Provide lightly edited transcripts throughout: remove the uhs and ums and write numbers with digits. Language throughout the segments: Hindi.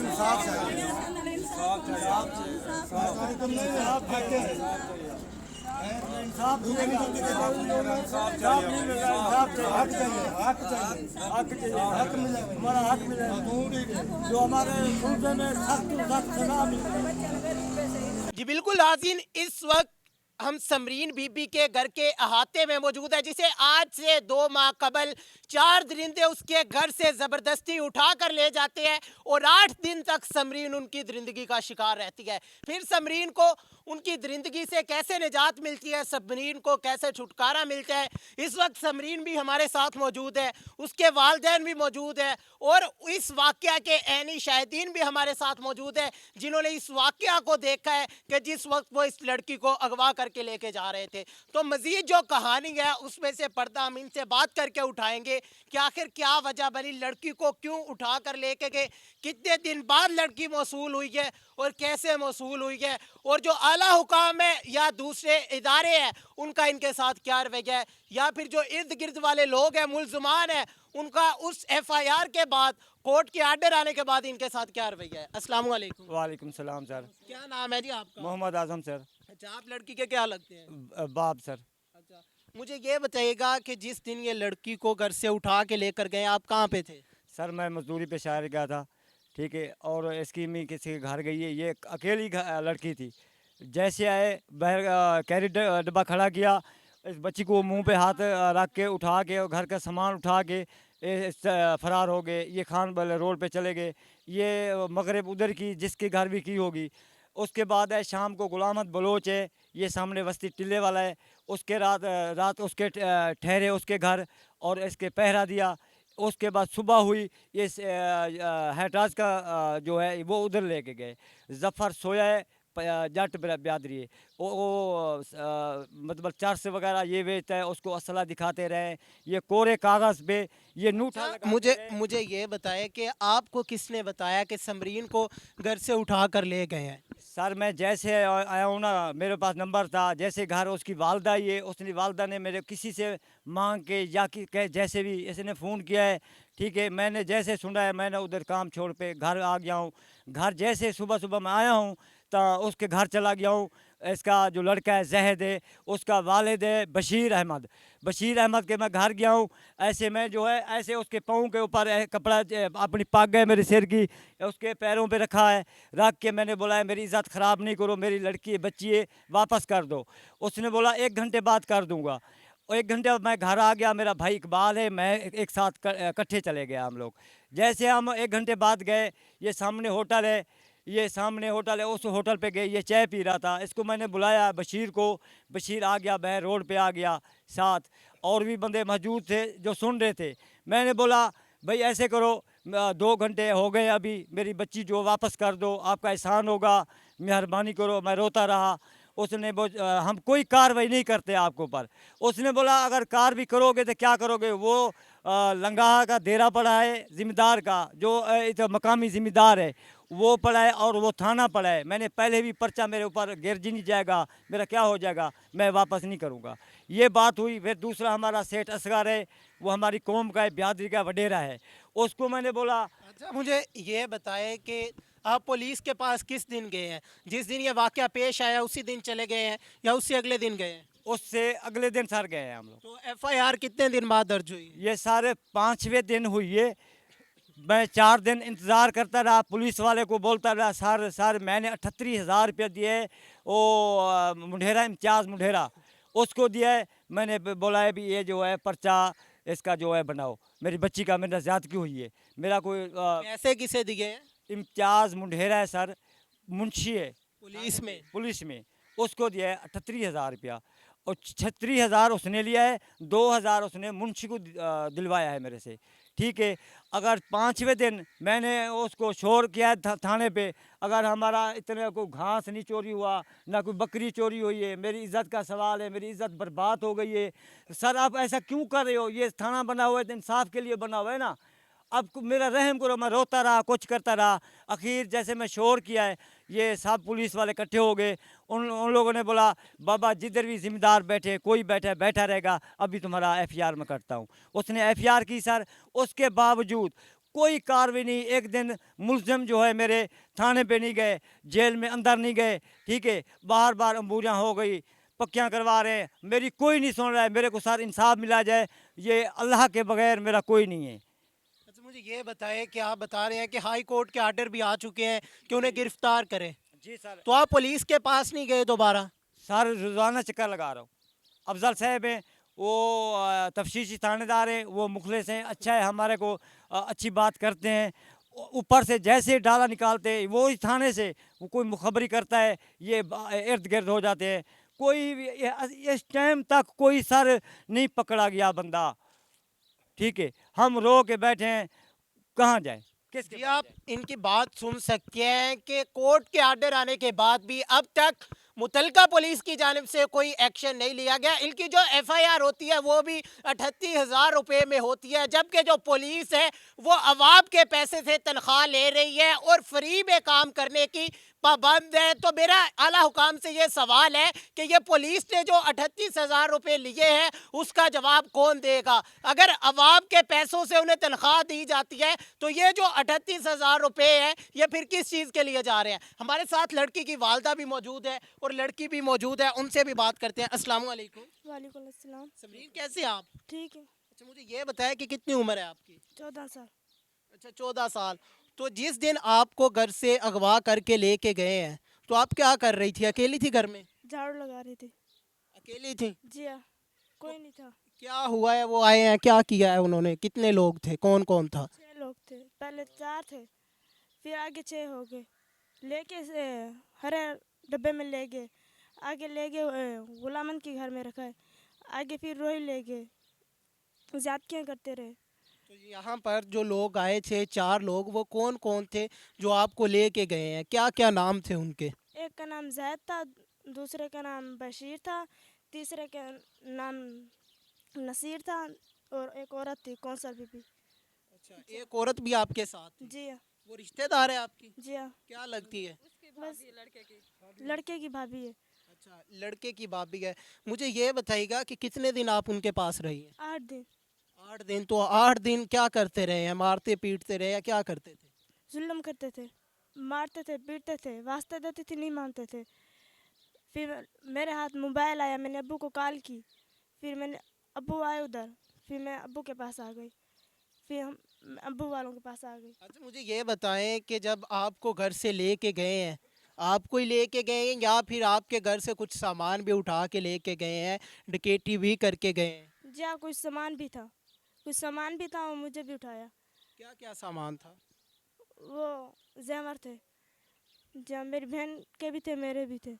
इंसाफ चाहिए, इंसाफ चाहिए, हक मिले, हमारा हक मिले, जो हमारे सूबे में सख्त सख्त सजा मिले। जी बिल्कुल नाज़रीन, इस वक्त हम समरीन बीबी के घर के अहाते में मौजूद है, जिसे आज से 2 माह कबल 4 दरिंदे उसके घर से ज़बरदस्ती उठा कर ले जाते हैं और 8 दिन तक समरीन उनकी दरिंदगी का शिकार रहती है। फिर समरीन को उनकी दरिंदगी से कैसे निजात मिलती है, समरीन को कैसे छुटकारा मिलता है, इस वक्त समरीन भी हमारे साथ मौजूद है, उसके वालिदैन भी मौजूद है और इस वाक़या के ऐनी शाहिदीन भी हमारे साथ मौजूद है, जिन्होंने इस वाक़या को देखा है कि जिस वक्त वो इस लड़की को अगवा करके लेके जा रहे थे। तो मज़ीद जो कहानी है उसमें से पर्दा हम इनसे बात करके उठाएंगे कि आखिर क्या वजह बनी, लड़की को क्यों उठा कर लेके गए, कितने दिन बाद लड़की मौसूल हुई है और कैसे मौसूल हुई है, और जो आला हुकाम है या दूसरे इदारे हैं उनका इनके साथ क्या रवैया है, या फिर जो इर्द गिर्द वाले लोग हैं, मुल्ज़मान हैं, उनका उस FIR के बाद कोर्ट के आर्डर आने के बाद इनके साथ क्या रवैया है। अस्सलाम वालेकुम। वालेकुम सलाम सर। क्या नाम है जी आपका? मोहम्मद आजम सर। अच्छा, आप लड़की के क्या लगते हैं? बाप सर। अच्छा, मुझे ये बताइएगा कि जिस दिन ये लड़की को घर से उठा के लेकर गए, आप कहाँ पे थे? सर मैं मजदूरी पे शहर गया था, ठीक है, और इसकी मी किसी के घर गई है, ये अकेली लड़की थी। जैसे आए बाहर कैरी डब्बा खड़ा किया, इस बच्ची को मुंह पे हाथ रख के उठा के और घर का सामान उठा के फरार हो गए। ये खान वाले रोड पे चले गए। ये मगरब उधर की जिसके घर भी की होगी। उसके बाद है शाम को गुलाम अहमद बलोच है, ये सामने बस्ती टिल्ले वाला है, उसके रात उसके ठहरे उसके घर और इसके पहरा दिया। उसके बाद सुबह हुई, ये हैटराज का जो है वो उधर लेके गए। जफ़र सोया है, जट बिरादरी है, वो मतलब चर्स वगैरह ये बेचता है, उसको असला दिखाते रहे, ये कोरे कागज़ पे ये नूठा लगाते मुझे रहे। मुझे ये बताए कि आपको किसने बताया कि समरीन को घर से उठा कर ले गए हैं? सर मैं जैसे आया हूँ ना, मेरे पास नंबर था, जैसे घर उसकी वालदा ही है, उसने वालदा ने मेरे किसी से मांग के या जैसे भी इसने फ़ोन किया है, ठीक है, मैंने जैसे सुना है मैंने उधर काम छोड़ पे घर आ गया हूँ। घर जैसे सुबह सुबह मैं आया हूँ तो उसके घर चला गया हूँ। इसका जो लड़का है जहद है, उसका वालिद है बशीर अहमद, बशीर अहमद के मैं घर गया हूँ। ऐसे मैं जो है ऐसे उसके पाँव के ऊपर कपड़ा अपनी पाग गए मेरे सिर की, उसके पैरों पे रखा है, रख के मैंने बोला है मेरी इज़्ज़त ख़राब नहीं करो, मेरी लड़की है बच्ची है, वापस कर दो। उसने बोला 1 घंटे बाद कर दूँगा। और 1 घंटे बाद मैं घर आ गया, मेरा भाई इकबाल है, मैं एक साथ इकट्ठे चले गए हम लोग। जैसे हम 1 घंटे बाद गए, ये सामने होटल है, ये सामने होटल है, उस होटल पे गए, ये चाय पी रहा था, इसको मैंने बुलाया बशीर को, बशीर आ गया, मैं रोड पे आ गया साथ, और भी बंदे मौजूद थे जो सुन रहे थे। मैंने बोला भाई ऐसे करो, 2 घंटे हो गए अभी, मेरी बच्ची जो वापस कर दो, आपका एहसान होगा, मेहरबानी करो। मैं रोता रहा। उसने हम कोई कार्रवाई नहीं करते आपके ऊपर। उसने बोला अगर कार भी करोगे तो क्या करोगे, वो लंगाहा का डेरा पड़ा है ज़िम्मेदार का, जो मकामी ज़िम्मेदार है वो पड़ा है, और वो थाना पड़ा है। मैंने पहले भी पर्चा मेरे ऊपर गिरज नहीं जाएगा, मेरा क्या हो जाएगा, मैं वापस नहीं करूँगा। ये बात हुई। फिर दूसरा हमारा सेठ असगर है, वो हमारी कौम का है, बिरादरी का वडेरा है, उसको मैंने बोला। अच्छा, मुझे ये बताए कि आप पुलिस के पास किस दिन गए हैं? जिस दिन ये वाक़या पेश आया उसी दिन चले गए हैं या उससे अगले दिन गए हैं? उससे अगले दिन सर गए हैं हम लोग। तो FIR कितने दिन बाद दर्ज हुई? ये सारे 5वें दिन हुई है। मैं 4 दिन इंतज़ार करता रहा, पुलिस वाले को बोलता रहा सर मैंने 38,000 रुपये दिए, वो मुंडेरा इम्तियाज़ मुंडेरा उसको दिया है। मैंने बोला है भी ये जो है पर्चा इसका जो है बनाओ, मेरी बच्ची का मेरे ज़्यादती हुई है, मेरा कोई पैसे किसे दिए हैं? इम्तियाज़ मुंडेरा है सर, मुंशी है पुलिस में? पुलिस में, उसको दिया है 38,000 रुपया, और 36,000 उसने लिया है, 2,000 उसने मुंशी को दिलवाया है मेरे से, ठीक है। अगर 5वें दिन मैंने उसको शोर किया है थाने पे, अगर हमारा इतना कोई घास नहीं चोरी हुआ, ना कोई बकरी चोरी हुई है, मेरी इज़्ज़त का सवाल है, मेरी इज़्ज़त बर्बाद हो गई है, सर आप ऐसा क्यों कर रहे हो? ये थाना बना हुआ है तो इंसाफ के लिए बना हुआ है ना। अब मेरा रहम करो। मैं रोता रहा, कुछ करता रहा, आखिर जैसे मैं शोर किया है, ये सब पुलिस वाले इकट्ठे हो गए। उन लोगों ने बोला बाबा जिधर भी ज़िम्मेदार बैठे, कोई बैठा रहेगा, अभी तुम्हारा FIR मैं करता हूँ। उसने FIR की सर। उसके बावजूद कोई कार्रवाई नहीं। एक दिन मुलजिम जो है मेरे थाने पे नहीं गए, जेल में अंदर नहीं गए, ठीक है, बार बार अम्बूरियाँ हो गई, पक्कियाँ करवा रहे हैं, मेरी कोई नहीं सुन रहा है। मेरे को साथ इंसाफ मिला जाए, ये अल्लाह के बगैर मेरा कोई नहीं है। अच्छा मुझे ये बताएं कि आप बता रहे हैं कि हाई कोर्ट के आर्डर भी आ चुके हैं कि उन्हें गिरफ्तार करें, जी सर। तो आप पुलिस के पास नहीं गए दोबारा? सर रोज़ाना चक्कर लगा रहा हूँ। अफजल साहब हैं, वो तफ्तीशी थानेदार हैं, वो मुखलिस हैं, अच्छा है, हमारे को अच्छी बात करते हैं। ऊपर से जैसे डाला निकालते हैं, वो इस थाने से वो कोई मुखबरी करता है, ये इर्द गिर्द हो जाते हैं। कोई भी इस टाइम तक कोई सर नहीं पकड़ा गया बंदा, ठीक है। हम रो के बैठे हैं, कहाँ जाए, किसके जी पास आप जाएं? इनकी बात सुन सकते हैं कि कोर्ट के आर्डर आने के बाद भी अब तक मुतलका पुलिस की जानिब से कोई एक्शन नहीं लिया गया। इनकी जो एफआईआर होती है वो भी 38,000 रुपये में होती है, जबकि जो पुलिस है वो अवाम के पैसे से तनख्वाह ले रही है और फ्री में काम करने की पाबंद है। तो मेरा आला हुकाम से ये सवाल है कि ये पुलिस ने जो 38,000 रुपये लिए हैं उसका जवाब कौन देगा? अगर अवाम के पैसों से उन्हें तनख्वाह दी जाती है तो ये जो 38,000 रुपये है ये फिर किस चीज़ के लिए जा रहे हैं? हमारे साथ लड़की की वालदा भी मौजूद है और लड़की भी मौजूद है, उनसे भी बात करते हैं। अस्सलाम वालेकुम। वालेकुम अस्सलाम। समरीन कैसे हैं आप? ठीक है। अच्छा मुझे ये बताया कि कितनी उम्र है आपकी? 14 साल। अच्छा 14 साल। तो जिस दिन आपको घर से अगवा करके लेके गए हैं तो आप क्या कर रही थी? अकेली थी घर में? झाड़ू लगा रही थी। अकेली थी? जी हाँ, कोई नहीं था। क्या हुआ है, वो आए हैं, क्या किया है उन्होंने? कितने लोग थे, कौन कौन था? 6 लोग थे, पहले 4 थे, फिर आगे 6 हो गए। लेके से हरे डब्बे में ले गए, आगे ले गए गुलामन के घर में रखा है, आगे फिर रोही ले गए, ज़्यादतियाँ करते रहे। तो यहाँ पर जो लोग आए थे 4 लोग, वो कौन कौन थे जो आपको लेके गए हैं? क्या क्या नाम थे उनके? एक का नाम जैद था, दूसरे का नाम बशीर था, तीसरे का नाम नसीर था और एक औरत थी कौंसल बीबी। अच्छा, एक औरत भी आपके साथ थी? जी हाँ। वो रिश्तेदार है आपकी? जी हाँ, क्या लगती है? बस लड़के की भाभी है। अच्छा, लड़के की भाभी है। मुझे ये बताइएगा कि कितने दिन आप उनके पास रही हैं? 8 दिन 8 दिन। तो 8 दिन क्या करते रहे हैं? मारते पीटते रहे या क्या करते थे? जुल्म करते थे, मारते थे, पीटते थे, वास्ते देते थे, नहीं मानते थे। फिर मेरे हाथ मोबाइल आया, मैंने अब्बू को कॉल की, फिर मैंने अब्बू आए उधर, फिर मैं अब्बू के पास आ गई, फिर हम अब्बू वालों के पास आ गई। अच्छा मुझे ये बताएं कि जब आपको घर से लेके गए हैं, आपको ही लेके गए हैं या फिर आपके घर से कुछ सामान भी उठा के लेके गए हैं, डकैती भी करके गए हैं? जी हाँ, कुछ सामान भी था, कुछ सामान भी था और मुझे भी उठाया। क्या क्या सामान था? वो जेवर थे, जहाँ मेरी बहन के भी थे, मेरे भी थे।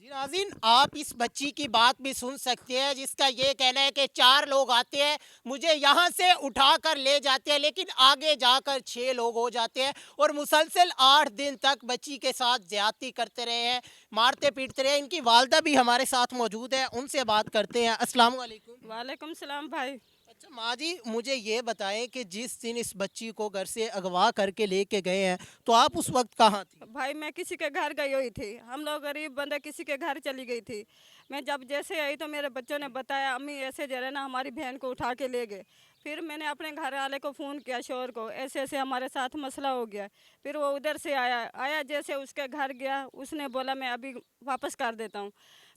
जी नाज़रीन, आप इस बच्ची की बात भी सुन सकते हैं जिसका ये कहना है कि 4 लोग आते हैं, मुझे यहाँ से उठा कर ले जाते हैं, लेकिन आगे जाकर 6 लोग हो जाते हैं और मुसलसल 8 दिन तक बच्ची के साथ ज्यादती करते रहे हैं, मारते पीटते रहे। इनकी वालदा भी हमारे साथ मौजूद है, उनसे बात करते हैं। अस्सलाम वालेकुम। वालेकुम सलाम भाई। अच्छा माँ जी, मुझे ये बताएं कि जिस दिन इस बच्ची को घर से अगवा करके लेके गए हैं तो आप उस वक्त कहाँ थी? भाई मैं किसी के घर गई हुई थी, हम लोग गरीब बंदे किसी के घर चली गई थी। मैं जब जैसे आई तो मेरे बच्चों ने बताया अम्मी ऐसे जरा ना हमारी बहन को उठा के ले गए। फिर मैंने अपने घर वाले को फ़ोन किया, शोर को, ऐसे ऐसे हमारे साथ मसला हो गया। फिर वो उधर से आया जैसे उसके घर गया, उसने बोला मैं अभी वापस कर देता हूँ।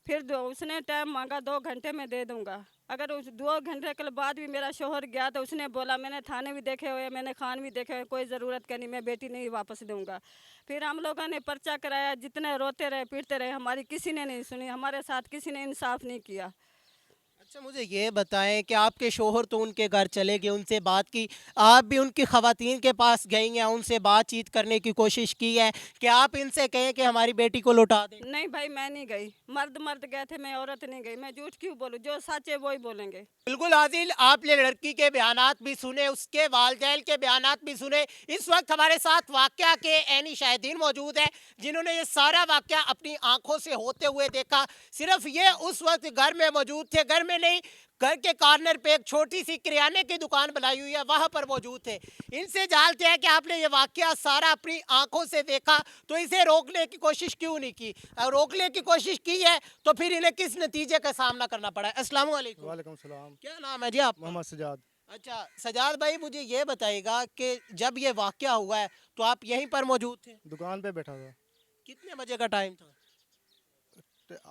फिर उसने टाइम मांगा 2 घंटे में दे दूँगा। अगर उस 2 घंटे के बाद भी मेरा शोहर गया तो उसने बोला मैंने थाने भी देखे हुए, मैंने खान भी देखे हुए, कोई ज़रूरत का नहीं, मैं बेटी नहीं वापस दूँगा। फिर हम लोगों ने पर्चा कराया, जितने रोते रहे पीटते रहे, हमारी किसी ने नहीं सुनी, हमारे साथ किसी ने इंसाफ नहीं किया। अच्छा मुझे ये बताएं कि आपके शोहर तो उनके घर चले गए, उनसे बात की, आप भी उनकी ख़वातीन के पास गई हैं, उनसे बातचीत करने की कोशिश की है कि आप इनसे कहें कि हमारी बेटी को लौटा दें? नहीं भाई मैं नहीं गई, मर्द गए थे, मैं औरत नहीं गई। मैं झूठ क्यों बोलूँ, जो सच है वही बोलेंगे। बिल्कुल आदिल, आपने लड़की के बयानात भी सुने, उसके वालदैन के बयानात भी सुने। इस वक्त हमारे साथ वाक़या के ऐनी शाहिदीन मौजूद है जिन्होंने ये सारा वाक़या अपनी आंखों से होते हुए देखा। सिर्फ ये उस वक्त घर में मौजूद थे, घर में नहीं, घर के कॉर्नर पे एक छोटी सी किराने की दुकान बनाई हुई है, वहाँ पर मौजूद थे। इनसे जानते हैं कि आपने ये वाक़या सारा अपनी आंखों से देखा तो इसे रोकने की कोशिश क्यों नहीं की? रोकने की कोशिश की है तो फिर इन्हें किस नतीजे का सामना करना पड़ा है? अस्सलाम वालेकुम। वालेकुम सलाम। क्या नाम है जी आपका? मोहम्मद सजाद। अच्छा सजाद भाई, मुझे ये बताइएगा कि जब ये वाकया हुआ है तो आप यहीं पर मौजूद थे? दुकान पे बैठा था। कितने बजे का टाइम था?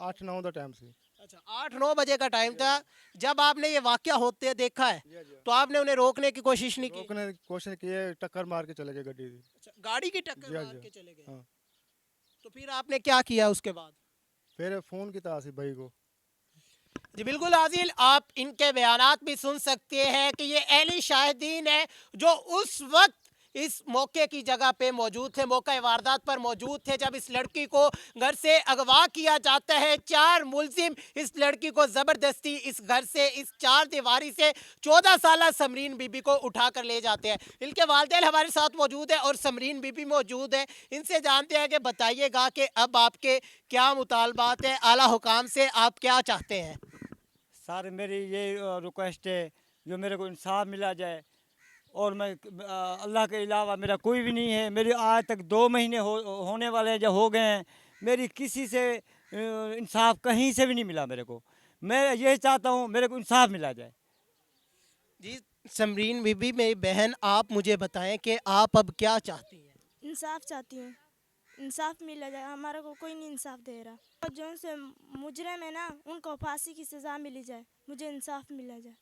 8-9 का टाइम से। अच्छा, 8-9 बजे का टाइम था। जब आपने ये वाकया होते देखा है तो आपने उन्हें रोकने की कोशिश नहीं की? रोकने की कोशिश की है, टक्कर मार के चले गए गाड़ी से। अच्छा, गाड़ी की टक्कर जी हाँ, मार जी के चले गए। हाँ। तो फिर आपने क्या किया उसके बाद? फिर फ़ोन की आसिफ भाई को। जी बिल्कुल आजिल, आप इनके बयानात भी सुन सकते हैं कि ये अहली शाहिदीन है जो उस वक्त इस मौके की जगह पे मौजूद थे, मौका वारदात पर मौजूद थे जब इस लड़की को घर से अगवा किया जाता है। 4 मुलजिम इस लड़की को ज़बरदस्ती इस घर से, इस 4 दीवारी से 14 साल समरीन बीबी को उठा कर ले जाते हैं। इनके वालिदैन हमारे साथ मौजूद है और समरीन बीबी मौजूद है। इनसे जानते हैं कि बताइएगा कि अब आपके क्या मुतालबात है, आला हुकाम से आप क्या चाहते हैं? सर मेरी ये रिक्वेस्ट है, जो मेरे को इंसाफ मिला जाए, और मैं अल्लाह के अलावा मेरा कोई भी नहीं है। मेरे आज तक 2 महीने होने वाले हैं, जो हो गए हैं। मेरी किसी से इंसाफ कहीं से भी नहीं मिला मेरे को। मैं ये चाहता हूँ मेरे को इंसाफ मिला जाए। जी समरीन बीबी, मेरी बहन, आप मुझे बताएं कि आप अब क्या चाहती हैं? इंसाफ चाहती हूँ, इंसाफ मिल जाए। हमारे को कोई नहीं इंसाफ दे रहा। और जो से मुजरिम है ना, उनको फांसी की सज़ा मिली जाए, मुझे इंसाफ मिला जाए।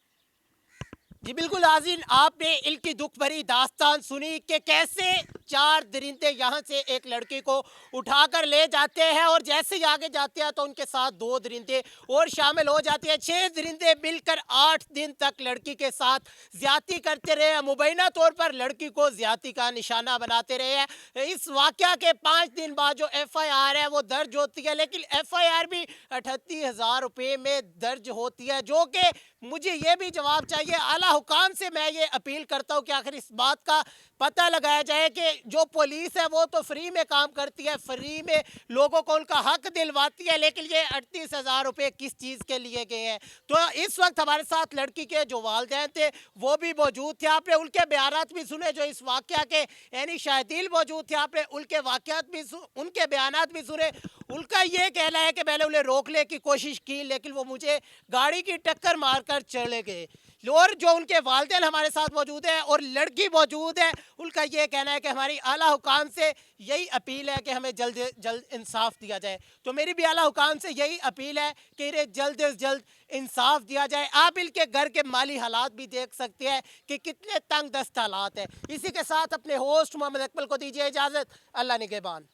जी बिल्कुल आज़ीन, आपने इनकी दुख भरी दास्तान सुनी कि कैसे 4 दरिंदे यहाँ से एक लड़की को उठाकर ले जाते हैं और जैसे ही आगे जाते हैं तो उनके साथ 2 दरिंदे और शामिल हो जाते हैं। 6 दरिंदे मिलकर 8 दिन तक लड़की के साथ ज्यादती करते रहे हैं, मुबैना तौर पर लड़की को ज्यादती का निशाना बनाते रहे हैं। इस वाक़या के 5 दिन बाद जो FIR है वो दर्ज होती है, लेकिन FIR भी 38,000 रुपये में दर्ज होती है, जो कि मुझे ये भी जवाब चाहिए। आला हुकाम से मैं ये अपील करता हूँ कि आखिर इस बात का पता लगाया जाए कि जो पुलिस है वो तो फ्री में काम करती है, फ्री में लोगों को उनका हक दिलवाती है, लेकिन ये 38,000 रुपये किस चीज़ के लिए गए हैं? तो इस वक्त हमारे साथ लड़की के जो वालिदैन थे वो भी मौजूद थे। आपने उनके बयानात भी सुने, जो इस वाक़या के यानी शाहिदीन मौजूद थे, आपने उनके वाक़यात भी उनके बयानात भी सुने। उनका ये कहना है कि मैंने उन्हें रोकने की कोशिश की लेकिन वो मुझे गाड़ी की टक्कर मारकर चले गए। और जो उनके वालिदैन हमारे साथ मौजूद है और लड़की मौजूद है, उनका ये कहना है कि हमारी आला हुकाम से यही अपील है कि हमें जल्द से जल्द इंसाफ दिया जाए। तो मेरी भी आला हुकाम से यही अपील है कि इन्हें जल्द से जल्द इंसाफ दिया जाए। आप इनके घर के माली हालात भी देख सकते हैं कि कितने तंग दस्त हालात हैं। इसी के साथ अपने होस्ट मोहम्मद अकमल को दीजिए इजाज़त। अल्लाह निगहबान।